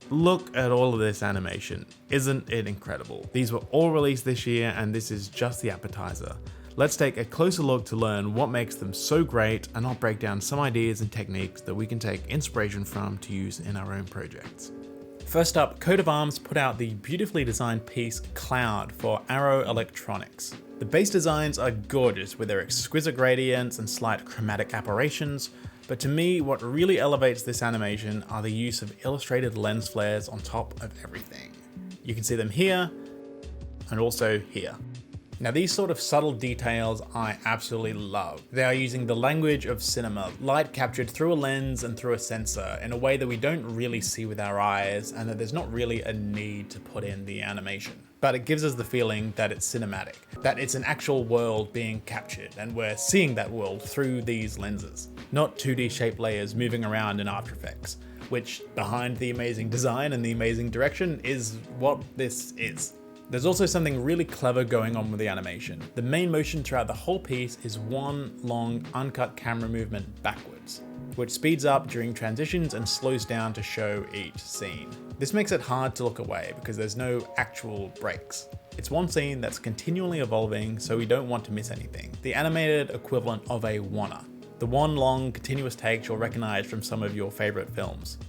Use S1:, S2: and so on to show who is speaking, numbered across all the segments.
S1: Look at all of this animation. Isn't it incredible? These were all released this year and this is just the appetizer. Let's take a closer look to learn what makes them so great, and I'll break down some ideas and techniques that we can take inspiration from to use in our own projects. First up, Coat of Arms put out the beautifully designed piece Cloud for Arrow Electronics. The base designs are gorgeous with their exquisite gradients and slight chromatic aberrations, but to me what really elevates this animation are the use of illustrated lens flares on top of everything. You can see them here and also here. Now these sort of subtle details I absolutely love. They are using the language of cinema, light captured through a lens and through a sensor in a way that we don't really see with our eyes, and that there's not really a need to put in the animation. But it gives us the feeling that it's cinematic, that it's an actual world being captured and we're seeing that world through these lenses, not 2D shape layers moving around in After Effects, which behind the amazing design and the amazing direction is what this is. There's also something really clever going on with the animation. The main motion throughout the whole piece is one long uncut camera movement backwards, which speeds up during transitions and slows down to show each scene. This makes it hard to look away because there's no actual breaks. It's one scene that's continually evolving, so we don't want to miss anything. The animated equivalent of a wanna. The one long continuous take you'll recognize from some of your favorite films.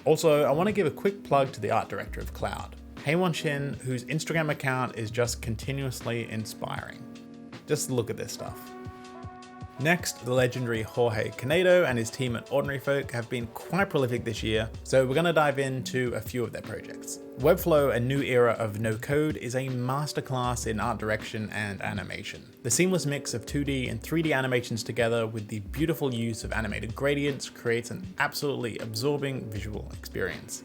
S1: Also, I want to give a quick plug to the art director of Cloud, Haewon Shin, whose Instagram account is just continuously inspiring. Just look at this stuff. Next, the legendary Jorge Canedo and his team at Ordinary Folk have been quite prolific this year, so we're going to dive into a few of their projects. Webflow, a new era of no code, is a masterclass in art direction and animation. The seamless mix of 2D and 3D animations together with the beautiful use of animated gradients creates an absolutely absorbing visual experience.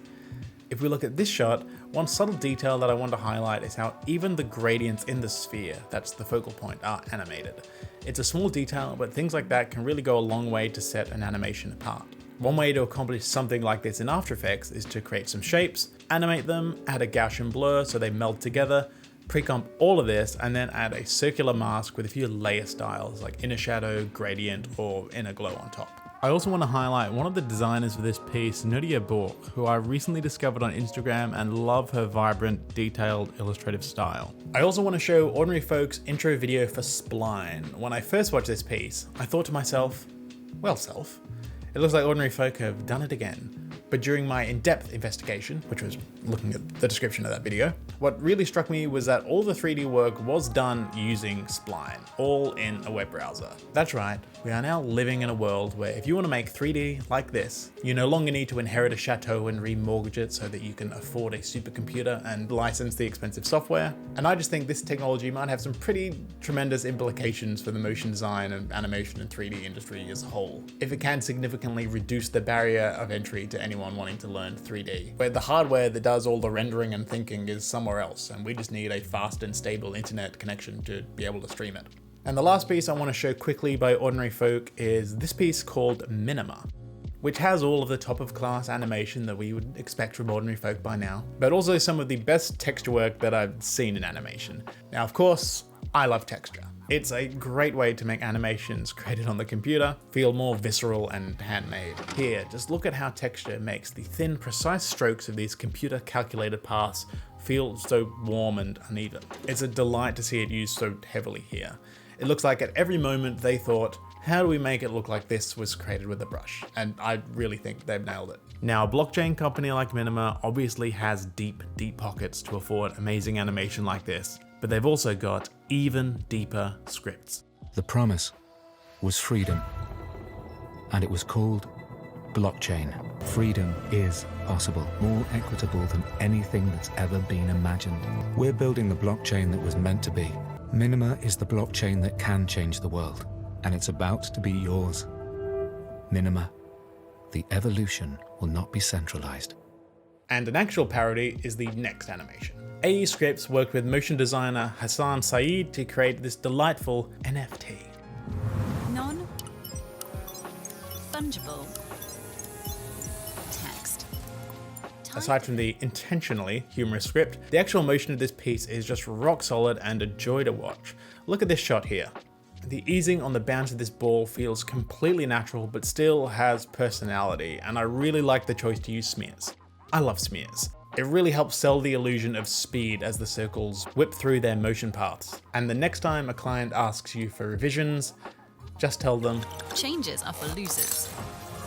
S1: If we look at this shot, one subtle detail that I want to highlight is how even the gradients in the sphere, that's the focal point, are animated. It's a small detail, but things like that can really go a long way to set an animation apart. One way to accomplish something like this in After Effects is to create some shapes, animate them, add a Gaussian blur so they meld together, pre-comp all of this, and then add a circular mask with a few layer styles like inner shadow, gradient, or inner glow on top. I also want to highlight one of the designers for this piece, Nuria Boj, who I recently discovered on Instagram and love her vibrant, detailed, illustrative style. I also want to show Ordinary Folk's intro video for Spline. When I first watched this piece, I thought to myself, well self, it looks like Ordinary Folk have done it again. But during my in-depth investigation, which was looking at the description of that video, what really struck me was that all the 3D work was done using Spline, all in a web browser. That's right, we are now living in a world where if you want to make 3D like this, you no longer need to inherit a chateau and remortgage it so that you can afford a supercomputer and license the expensive software. And I just think this technology might have some pretty tremendous implications for the motion design and animation and 3D industry as a whole, if it can significantly reduce the barrier of entry to anyone wanting to learn 3D, where the hardware that does all the rendering and thinking is somewhere else, and we just need a fast and stable internet connection to be able to stream it. And the last piece I want to show quickly by Ordinary Folk is this piece called Minima, which has all of the top of class animation that we would expect from Ordinary Folk by now, but also some of the best texture work that I've seen in animation. Now, of course, I love texture. It's a great way to make animations created on the computer feel more visceral and handmade. Here, just look at how texture makes the thin, precise strokes of these computer calculated paths feel so warm and uneven. It's a delight to see it used so heavily here. It looks like at every moment they thought, how do we make it look like this was created with a brush? And I really think they've nailed it. Now, a blockchain company like Minima obviously has deep pockets to afford amazing animation like this, but they've also got even deeper scripts.
S2: The promise was freedom, and it was called blockchain. Freedom is possible, more equitable than anything that's ever been imagined. We're building the blockchain that was meant to be. Minima is the blockchain that can change the world, and it's about to be yours. Minima, the evolution will not be centralized.
S1: And an actual parody is the next animation. Aescripts worked with motion designer Hasan Saied to create this delightful NFT.
S3: Non-fungible text.
S1: Aside from the intentionally humorous script, the actual motion of this piece is just rock solid and a joy to watch. Look at this shot here. The easing on the bounce of this ball feels completely natural but still has personality, and I really like the choice to use smears. I love smears. It really helps sell the illusion of speed as the circles whip through their motion paths. And the next time a client asks you for revisions, just tell them,
S3: Changes are for losers.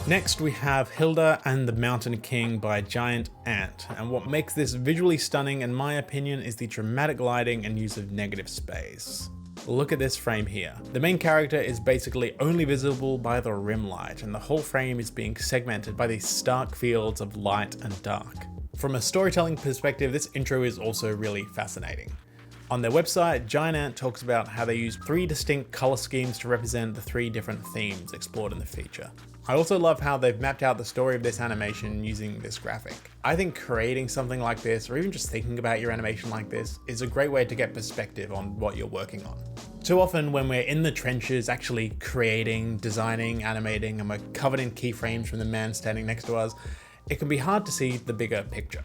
S1: Next we have Hilda and the Mountain King by Giant Ant, and what makes this visually stunning in my opinion is the dramatic lighting and use of negative space. Look at this frame here. The main character is basically only visible by the rim light, and the whole frame is being segmented by these stark fields of light and dark. From a storytelling perspective, this intro is also really fascinating. On their website, Giant Ant talks about how they use 3 distinct color schemes to represent the 3 different themes explored in the feature. I also love how they've mapped out the story of this animation using this graphic. I think creating something like this, or even just thinking about your animation like this, is a great way to get perspective on what you're working on. Too often when we're in the trenches actually creating, designing, animating, and we're covered in keyframes from the man standing next to us, it can be hard to see the bigger picture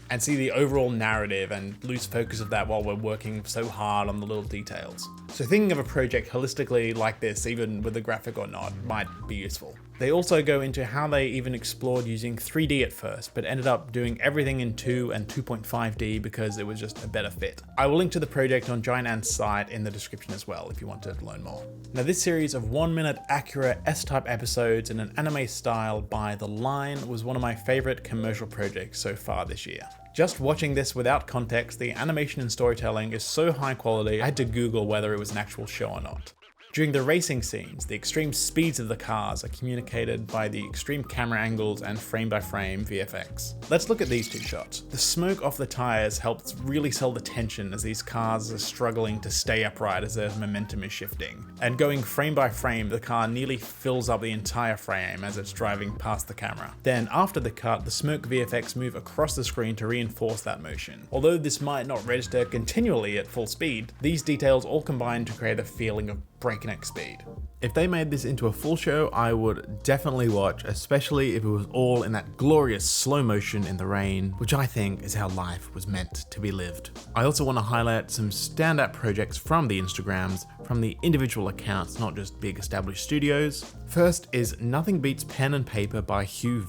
S1: and see the overall narrative and lose focus of that while we're working so hard on the little details. So thinking of a project holistically like this, even with a graphic or not, might be useful. They also go into how they even explored using 3D at first, but ended up doing everything in 2 and 2.5D because it was just a better fit. I will link to the project on Giant Ant's site in the description as well if you want to learn more. Now this series of 1-minute Acura S-type episodes in an anime style by The Line was one of my favorite commercial projects so far this year. Just watching this without context, the animation and storytelling is so high quality I had to Google whether it was an actual show or not. During the racing scenes, the extreme speeds of the cars are communicated by the extreme camera angles and frame-by-frame VFX. Let's look at these 2 shots. The smoke off the tires helps really sell the tension as these cars are struggling to stay upright as their momentum is shifting. And going frame by frame, the car nearly fills up the entire frame as it's driving past the camera. Then after the cut, the smoke VFX move across the screen to reinforce that motion. Although this might not register continually at full speed, these details all combine to create a feeling of breakneck speed. If they made this into a full show, I would definitely watch, especially if it was all in that glorious slow motion in the rain, which I think is how life was meant to be lived. I also want to highlight some standout projects from the Instagrams, from the individual accounts, not just big established studios. First is Nothing Beats Pen and Paper by Hieu.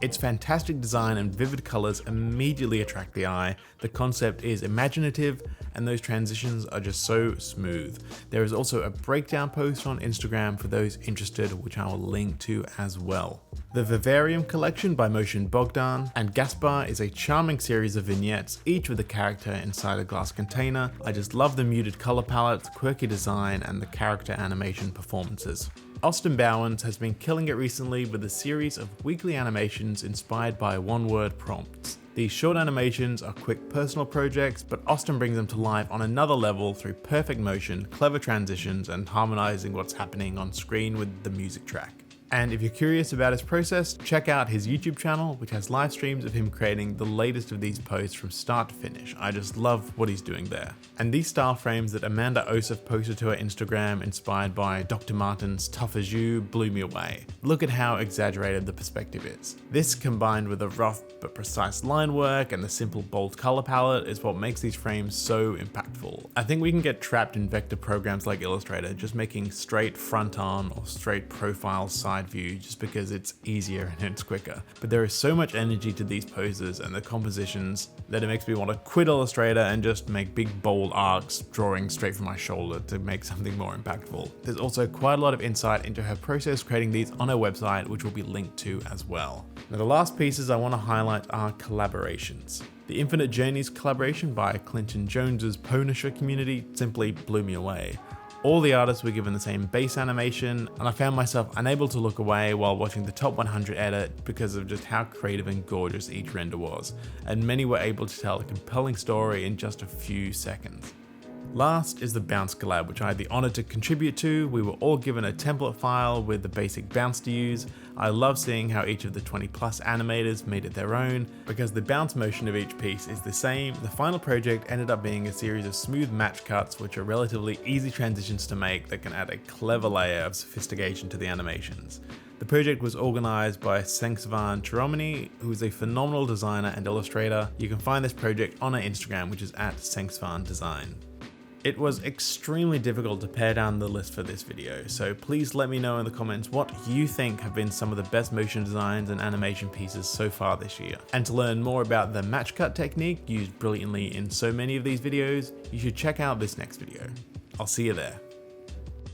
S1: Its fantastic design and vivid colors immediately attract the eye. The concept is imaginative and those transitions are just so smooth. There is also a breakdown post on Instagram for those interested, which I will link to as well. The Vivarium Collection by BOGDAN and Gaspart is a charming series of vignettes, each with a character inside a glass container. I just love the muted color palette, quirky design, and the character animation performances. Bowens has been killing it recently with a series of weekly animations inspired by one-word prompts. These short animations are quick personal projects, but Austin brings them to life on another level through perfect motion, clever transitions, and harmonizing what's happening on screen with the music track. And if you're curious about his process, check out his YouTube channel, which has live streams of him creating the latest of these posts from start to finish. I just love what he's doing there. And these style frames that Amanda Oesef posted to her Instagram, inspired by Dr. Martin's Tough As You, blew me away. Look at how exaggerated the perspective is. This, combined with the rough but precise line work and the simple bold color palette, is what makes these frames so impactful. I think we can get trapped in vector programs like Illustrator, just making straight front on or straight profile side view just because it's easier and it's quicker. But there is so much energy to these poses and the compositions that it makes me want to quit Illustrator and just make big bold arcs drawing straight from my shoulder to make something more impactful. There's also quite a lot of insight into her process creating these on her website, which will be linked to as well. Now the last pieces I want to highlight are collaborations. The Infinite Journeys collaboration by Clinton Jones's Pwnisher community simply blew me away. All the artists were given the same base animation, and I found myself unable to look away while watching the top 100 edit because of just how creative and gorgeous each render was, and many were able to tell a compelling story in just a few seconds. Last is the Bounce collab, which I had the honor to contribute to. We were all given a template file with the basic bounce to use. I love seeing how each of the 20 plus animators made it their own. Because the bounce motion of each piece is the same, the final project ended up being a series of smooth match cuts, which are relatively easy transitions to make that can add a clever layer of sophistication to the animations. The project was organized by Sengsavane, who is a phenomenal designer and illustrator. You can find this project on her Instagram, which is @Sengsavane Design. It was extremely difficult to pare down the list for this video, so please let me know in the comments what you think have been some of the best motion designs and animation pieces so far this year. And to learn more about the match cut technique used brilliantly in so many of these videos, you should check out this next video. I'll see you there.